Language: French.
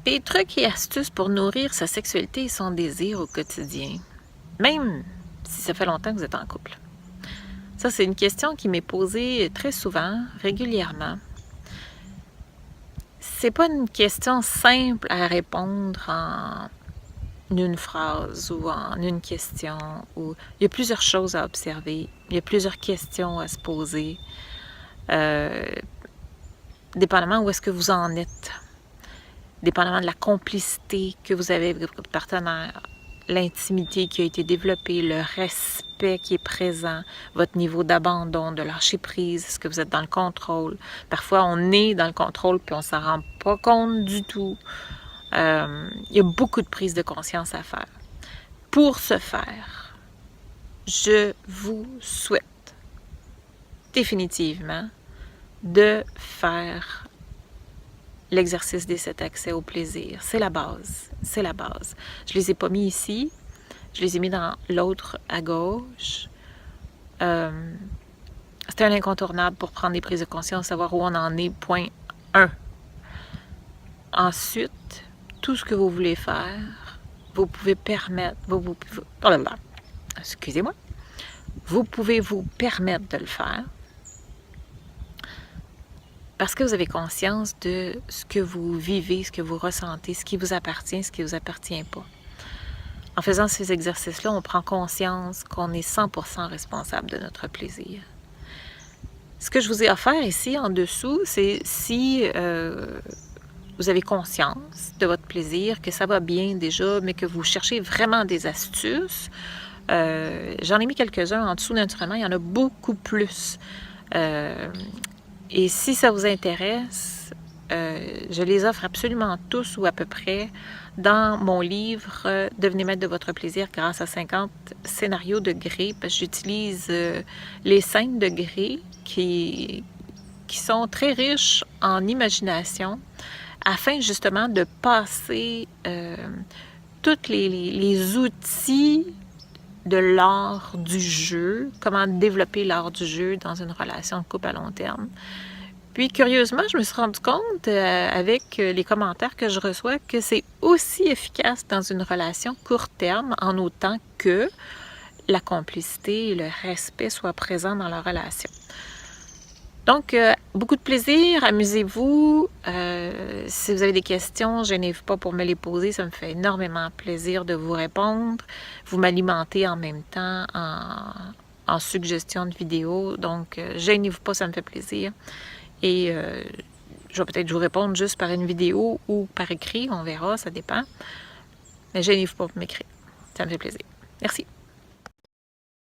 Des trucs et astuces pour nourrir sa sexualité et son désir au quotidien, même si ça fait longtemps que vous êtes en couple. Ça, c'est une question qui m'est posée très souvent, régulièrement. C'est pas une question simple à répondre en une phrase ou en une question. Il y a plusieurs choses à observer, il y a plusieurs questions à se poser, dépendamment où est-ce que vous en êtes, dépendamment de la complicité que vous avez avec votre partenaire, l'intimité qui a été développée, le respect qui est présent, votre niveau d'abandon, de lâcher prise, est-ce que vous êtes dans le contrôle? Parfois, on est dans le contrôle puis on ne s'en rend pas compte du tout. Il y a beaucoup de prise de conscience à faire. Pour ce faire, je vous souhaite définitivement de faire l'exercice des 7 accès au plaisir. C'est la base. C'est la base. Je ne les ai pas mis ici. Je les ai mis dans l'autre à gauche. C'est un incontournable pour prendre des prises de conscience, savoir où on en est, point 1. Ensuite, tout ce que vous voulez faire, vous pouvez permettre... excusez-moi. Vous pouvez vous permettre de le faire parce que vous avez conscience de ce que vous vivez, ce que vous ressentez, ce qui vous appartient, ce qui ne vous appartient pas. En faisant ces exercices-là, on prend conscience qu'on est 100% responsable de notre plaisir. Ce que je vous ai offert ici en dessous, c'est si vous avez conscience de votre plaisir, que ça va bien déjà, mais que vous cherchez vraiment des astuces. J'en ai mis quelques-uns en dessous, naturellement, il y en a beaucoup plus. Et si ça vous intéresse, je les offre absolument tous ou à peu près dans mon livre « Devenez maître de votre plaisir grâce à 50 scénarios de Gray », parce que j'utilise les scènes de Gray qui sont très riches en imagination afin justement de passer tous les outils de l'art du jeu, comment développer l'art du jeu dans une relation de couple à long terme. Puis, curieusement, je me suis rendu compte, avec les commentaires que je reçois, que c'est aussi efficace dans une relation court terme, en autant que la complicité et le respect soient présents dans la relation. Donc, beaucoup de plaisir, amusez-vous. Si vous avez des questions, gênez-vous pas pour me les poser, ça me fait énormément plaisir de vous répondre. Vous m'alimentez en même temps en suggestions de vidéos, donc gênez-vous pas, ça me fait plaisir. Et je vais peut-être vous répondre juste par une vidéo ou par écrit, on verra, ça dépend. Mais gênez-vous pas pour m'écrire, ça me fait plaisir. Merci.